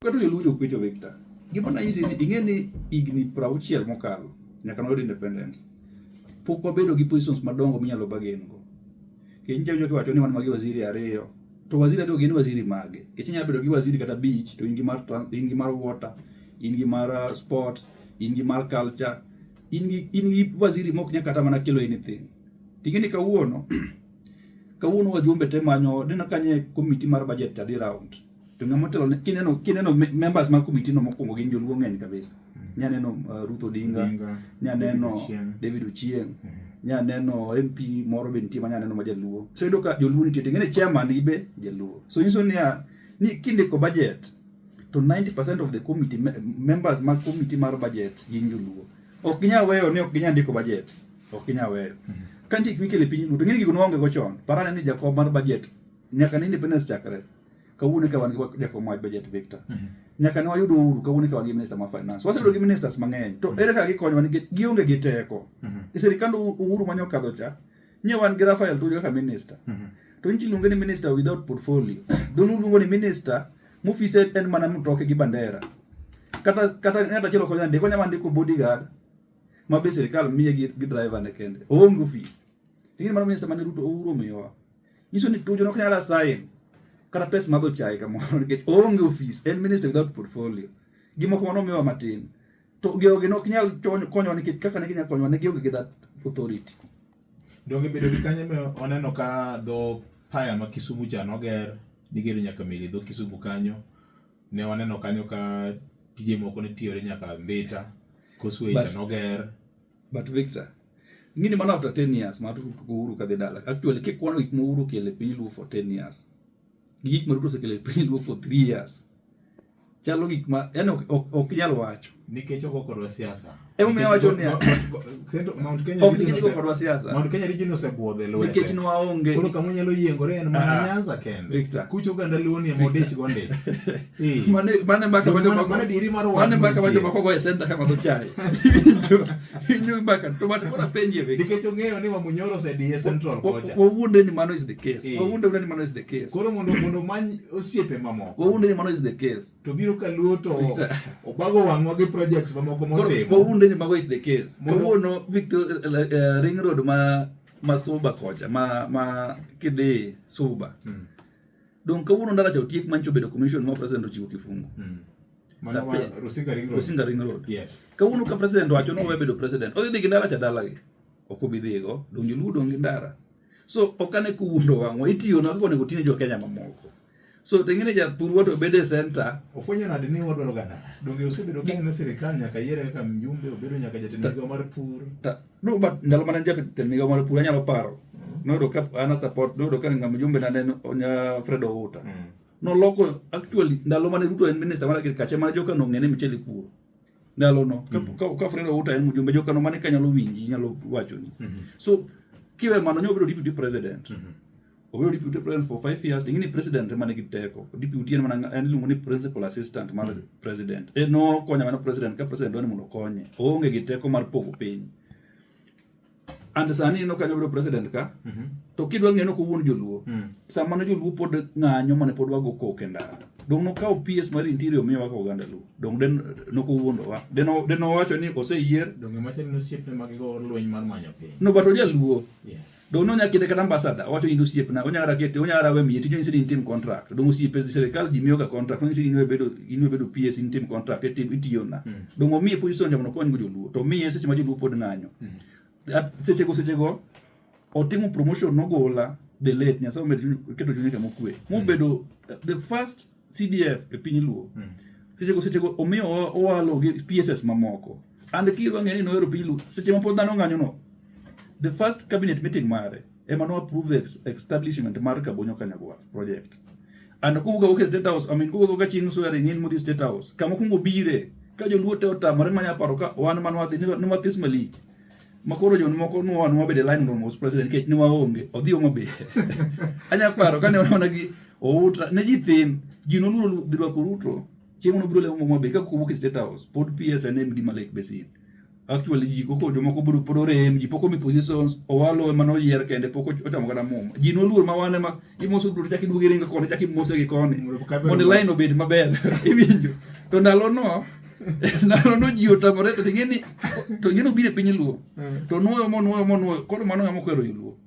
kata joluo jokuecho Victor, gima nanyisi ni ing'e ni higni 60 mokalo nyaka noyud independence pok wabedo gi positions madongo minyalo bargain go. Kendo nitie jok wacho ni wan magi waziri 2 to waziri 2 gin waziri mage, kech inyalo bedo gi waziri kata beach to in gi mar water, in gi mar sport, in gi mar culture, in gi waziri mok nyaka kata mana kelo anything. Tingeni kawuono wajumbe te manyo dina kanye committee mar budget tadhi round. To ngamo telo kineno members mar committee no mokwongo gin joluo ng'eny kabisa. Nyaneno Ruth Odinga, nyaneno David Ochieng, nyaneno MP moro be nitie manyaneno ma jaluo. So yudo ka joluo nitie, ngene chairman ibe jaluo. So nyiso ni kindiko budget to 90% of the committee members mar committee mar budget gin joluo. Ok ginyal weyo ni ok ginyal ndiko budget. Ok ginyal weyo. Kanti mikele piny duto ng'eni gigo noonge go chon. Parane ni jakom mar budget nyaka ni independence chakre. Kawuono ka wan gi jakom mar budget Victor. Nyaka ne wayudo uhuru kawuono ka wan gi minister mar finance. Wasebedo gi ministers mang'eny. To ere kaka gikonyo nikech gionge gi teko. E sirikand uhuru manyo kadho cha, nye wan gi Rafael Tuju kaka minister. To nitie luonge ni minister without portfolio. Dholuo luongo ni minister mofise en mana mtoke gi bandera. Kata ng'ata chielo konyo ndiko nyama ndiko bodyguard ma be sirikal miye gi driver ne kende. Oonge office. Tingini mano minister mane Ruto uhuru omiyowa. Nyiso ni Tuju nok nyala sign kata pes madho chai kamoro nikech oonge office, en minister without portfolio. Gimoko mano omiyowa matin. To gioge nok nyal konyo nikech kaka ne ginyalo konyo ne gionge gi that authority. Donge bedo gi kanye me oneno ka dho paya ma Kisumu cha noger nigere nyaka mili dho Kisumu kanyo. Ne waneno kanyo ka tije moko ne tiyore nyaka Mbita. Koswe cha noger. But Victor, ngini mana after 10 years ma Uhuru kadhi dala. Actually kik wan gik Uhuru kele piny luo for 10 years. Gik ma Ruto sekele piny luo for 3 years. Chalo gik ma yani ok nyal wacho nikech ogo kodwa siasa. Ema wacho ni Mount Kenya region kodwa siasa. Mount Kenya region osebuodhe lwete. Nikech no waonge. Koro kama nyalo yiengore en mana Nyanza kende. Kucho ganda luoni modich gonde. Mane mbaka mane diri mar wach. Mane mbaka bajo bako go center kama do chai. Inyo mbaka to mate kora penje ve. Nikech ong'eyo ni Wamunyoro osedhi central kocha. Wawunde ni mano is the case. Wawunde ni mano is the case. Koro mondo many osiepe mamoko. Wawunde ni mano is the case. To biro ka luo to obago wang'wa gi projects mamoko motimo. Wawunde ni mago is the case. Kawuono Victor ring road ma Suba kocha ma kidhi Suba. Don kawuono ndara cha otiek mancho bedo commission ma president ochiwo kifungu. Mano Rusinga ring road. Yes. Kawuono ka president wacho no we bedo president. Odhi gi ndara cha dalagi. Ok obidhigo, donjo ludo ngi ndara. So okane kuundo wang'wa itiyo na kako nego tine jo Kenya mamoko. So tengine ja thurwa to bede center. Ofwenyo nade ni wadwaro gana. Donge osebedo Kenya na sirikal nyaka yiere kaka mjumbe obedo nyaka jatend migawo mar pur. No but ndalo mane jatend migawo mar pur anyalo paro. Nodo ka ana support nodo ka ngam mjumbe na neno onya Fredo Outa. No loko actually ndalo mane Ruto en minister mar agriculture mane joka no ngene michele pur. Ndalo no ka Fredo Outa en mjumbe joka no mane kanyalo winji nyalo wacho ni. So kiwe mano nyobedo deputy president. Obedo deputy president for 5 years. Ingini president mane giteko. Deputy en mana en lungo ni principal assistant mar president. No konya mana president ka president doni mondo konye. Oonge giteko mar pogo piny. And sani no kanyo bedo president ka. To kidwa ng'eno ko wuon joluo. Sama no joluo pod ng'anyo mane pod wago koke ndara. Dong no kawo PS mar interior miyo wako oganda luo. Dong den no ko wuondo wa. Den wacho ni oseyier. Dong machel no siep ne magigo lweny mar manyo piny. No bato jaluo. Yes. Dong no nyakite kata ambassador wacho indu siep na onyara kete onyara we miye tijo insidi team contract. Dong siep serikal ji miyo ga contract no insidi inwe bedo PS in team contract itiyo na. Dong omiye position jamono kony go joluo. To miye seche ma joluo pod ng'anyo. Seche go otimo promotion no gola the late nyasa omedo keto junika mokwe. Mobedo the first CDF e piny luo. Seche go omiyo owalo gi PSS mamoko. And kirwa ng'eni no ero piny luo. Seche ma pod dhano ng'anyo no. The first cabinet meeting mare ema no approve the establishment mar Kabonyo Kanyagwal project. And kuga oke state house, kuga ka ching swearing ng'in mudhi state house. Kama kungo bire ka joluo te otamore manya paro ka wan manwadhi ni wathis malich. Makoro jon moko nuwa bede line no mos president kech ni waonge odhi ongo be. Anya paro kane wana gi Outa ne ji thin ji no luo dhirwa ko Ruto chiemo no biro le mo be ka kuwuok state house pod PS and MD Malek Besin actually ji koko jomoko buru pod rem ji poko mi positions owalo ema no yier kende poko ochamo kada muma ji noluor ma wane ma imoso buru chaki duogi ringa kone chaki mose gi kone mondo line obed maber iwinjo to ndalo no ji otamore to ngeni bire piny luo to nuoyo koro mano ngamo kwero luo